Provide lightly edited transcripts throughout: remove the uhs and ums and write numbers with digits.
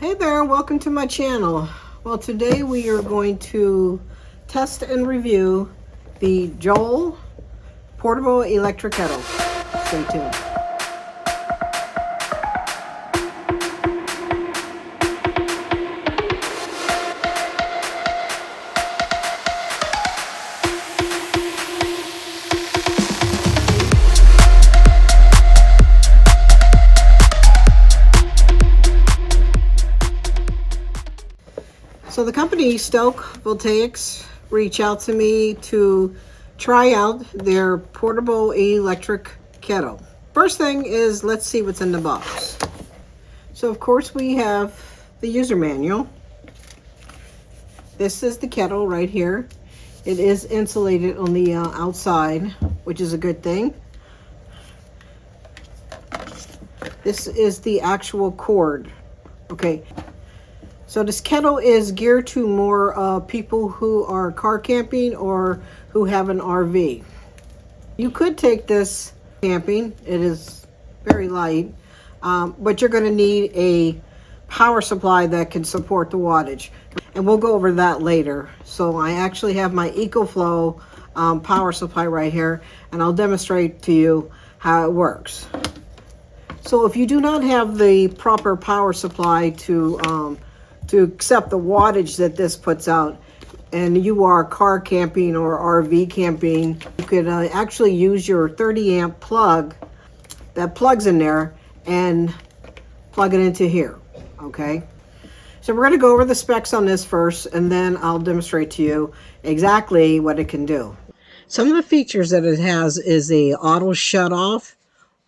Hey there, welcome to my channel. Well, today we are going to test and review the Joulle portable electric kettle. Stay tuned. So the company STOKE VOLTAICS reached out to me to try out their portable electric kettle. First thing is, let's see what's in the box. So of course we have the user manual. This is the kettle right here. It is insulated on the outside, which is a good thing. This is the actual cord. Okay. So this kettle is geared to more people who are car camping or who have an RV. You could take this camping. It is very light, but you're going to need a power supply that can support the wattage. And we'll go over that later. So I actually have my EcoFlow power supply right here, and I'll demonstrate to you how it works. So if you do not have the proper power supply to accept the wattage that this puts out, and you are car camping or RV camping, you could actually use your 30 amp plug that plugs in there and plug it into here. Okay, so we're going to go over the specs on this first, and then I'll demonstrate to you exactly what it can do. Some of the features that it has is a auto shut off,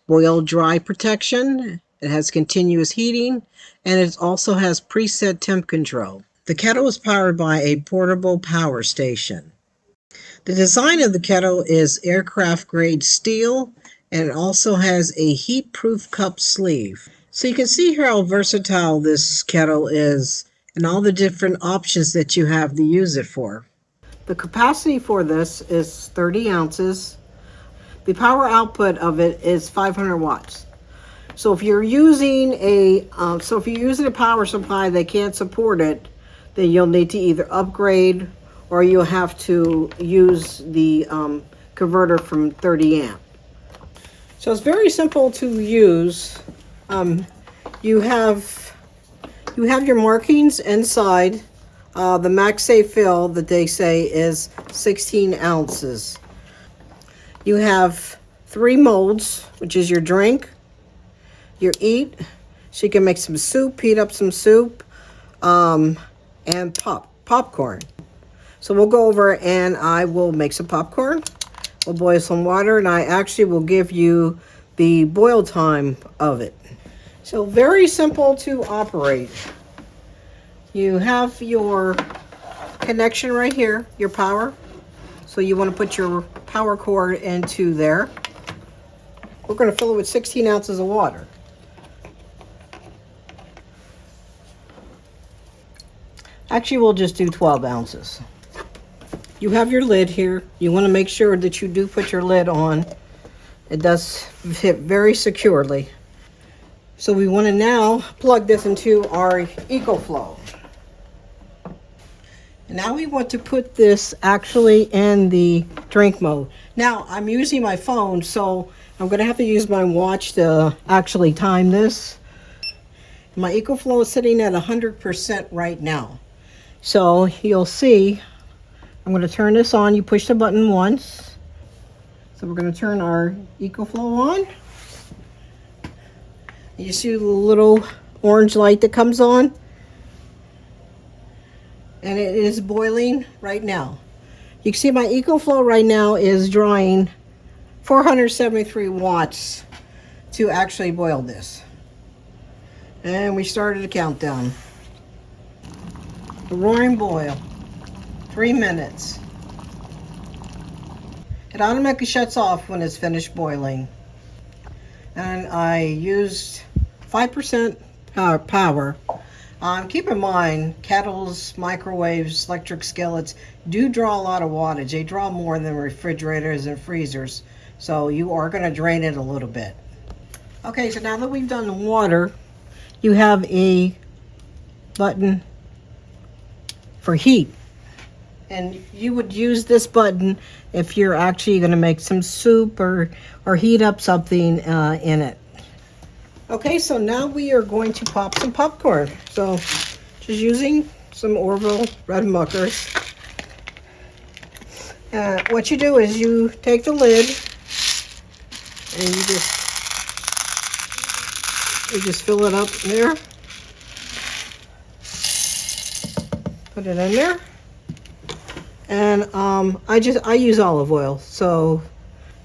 boil dry protection. It has continuous heating, and it also has preset temp control. The kettle is powered by a portable power station. The design of the kettle is aircraft grade steel, and it also has a heat-proof cup sleeve. So you can see here how versatile this kettle is and all the different options that you have to use it for. The capacity for this is 30 ounces. The power output of it is 500 watts. So if you're using a power supply that can't support it, then you'll need to either upgrade or you'll have to use the converter from 30 amp. So it's very simple to use. You have your markings inside. The max safe fill that they say is 16 ounces. You have 3 molds, which is your drink, your eat, so you can make some soup, heat up some soup, and popcorn. So we'll go over and I will make some popcorn. We'll boil some water, and I actually will give you the boil time of it. So very simple to operate. You have your connection right here, your power. So you want to put your power cord into there. We're going to fill it with 16 ounces of water. Actually, we'll just do 12 ounces. You have your lid here. You want to make sure that you do put your lid on. It does fit very securely. So we want to now plug this into our EcoFlow. And now we want to put this actually in the drink mode. Now, I'm using my phone, so I'm going to have to use my watch to actually time this. My EcoFlow is sitting at 100% right now. So you'll see, I'm going to turn this on. You push the button once. So we're going to turn our EcoFlow on. You see the little orange light that comes on? And it is boiling right now. You can see my EcoFlow right now is drawing 473 watts to actually boil this. And we started a countdown. The roaring boil, 3 minutes. It automatically shuts off when it's finished boiling. And I used 5% power. Keep in mind, kettles, microwaves, electric skillets do draw a lot of wattage. They draw more than refrigerators and freezers. So you are going to drain it a little bit. Okay, so now that we've done the water, you have a button for heat. And you would use this button if you're actually going to make some soup or heat up something in it. Okay, so now we are going to pop some popcorn. So just using some Orville red muckers. What you do is you take the lid and you just fill it up there. Put it in there. And I use olive oil, so,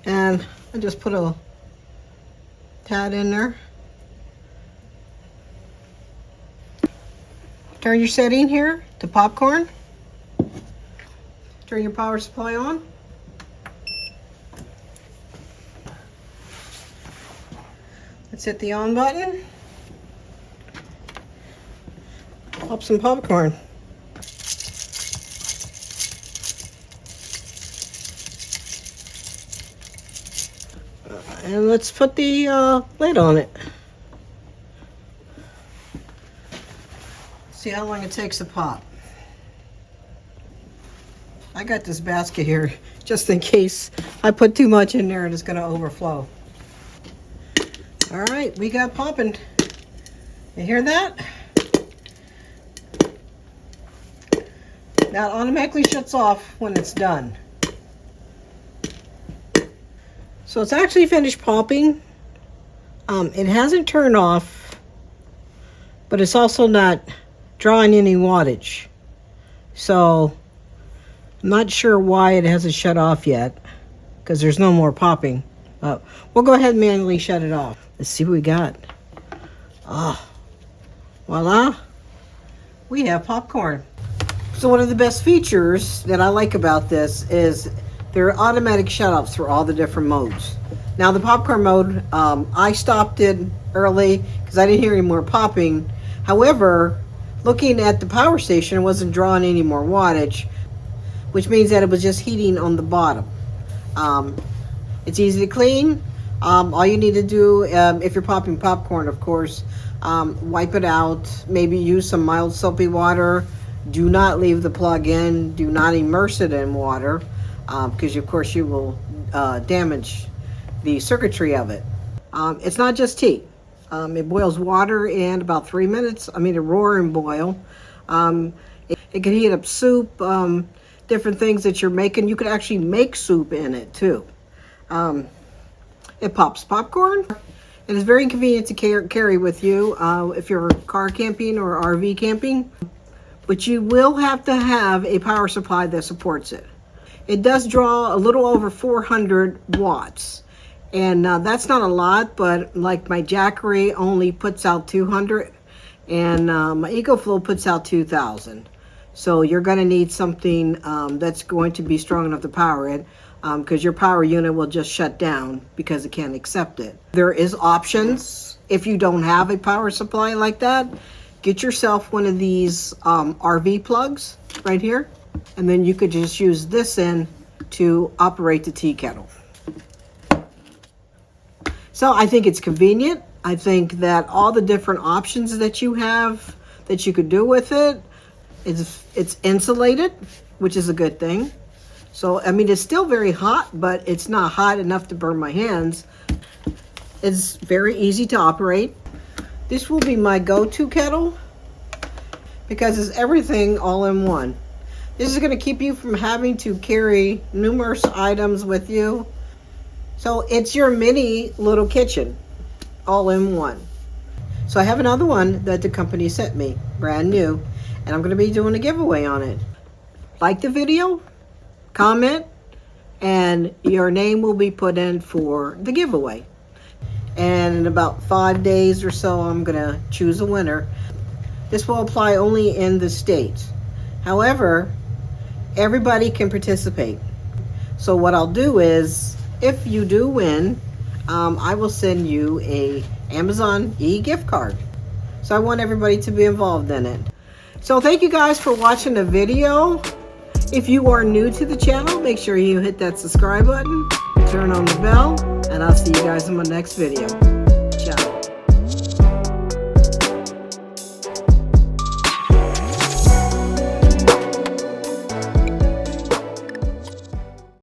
and I just put a tad in there. Turn your setting here to popcorn. Turn your power supply on. Let's hit the on button. Pop some popcorn. And let's put the lid on it. See how long it takes to pop. I got this basket here just in case I put too much in there and it's going to overflow. All right, we got popping. You hear that? Now it automatically shuts off when it's done. So it's actually finished popping. It hasn't turned off, but it's also not drawing any wattage. So I'm not sure why it hasn't shut off yet, because there's no more popping. We'll go ahead and manually shut it off. Let's see what we got. Voila, we have popcorn. So one of the best features that I like about this is there are automatic shutoffs for all the different modes. Now the popcorn mode, I stopped it early because I didn't hear any more popping. However, looking at the power station, it wasn't drawing any more wattage, which means that it was just heating on the bottom. It's easy to clean. All you need to do, if you're popping popcorn, of course, wipe it out, maybe use some mild soapy water. Do not leave the plug in. Do not immerse it in water, because of course you will damage the circuitry of it. It's not just tea. It boils water in about 3 minutes. I mean, a roar and boil. It can heat up soup, different things that you're making. You could actually make soup in it too. It pops popcorn. It is very convenient to carry with you if you're car camping or RV camping. But you will have to have a power supply that supports it. It does draw a little over 400 watts. And that's not a lot, but like my Jackery only puts out 200. And my EcoFlow puts out 2,000. So you're going to need something that's going to be strong enough to power it, because your power unit will just shut down because it can't accept it. There is options if you don't have a power supply like that. Get yourself one of these RV plugs right here, and then you could just use this in to operate the tea kettle. So I think it's convenient. I think that all the different options that you have that you could do with it, it's insulated, which is a good thing. So, I mean, it's still very hot, but it's not hot enough to burn my hands. It's very easy to operate. This will be my go-to kettle because it's everything all in one. This is going to keep you from having to carry numerous items with you. So it's your mini little kitchen all in one. So I have another one that the company sent me, brand new, and I'm going to be doing a giveaway on it. Like the video, comment, and your name will be put in for the giveaway. And in about 5 days or so, I'm gonna choose a winner. This will apply only in the States. However, everybody can participate. So what I'll do is, if you do win, I will send you a Amazon e-gift card. So I want everybody to be involved in it. So thank you guys for watching the video. If you are new to the channel, make sure you hit that subscribe button, turn on the bell, and I'll see you guys in my next video.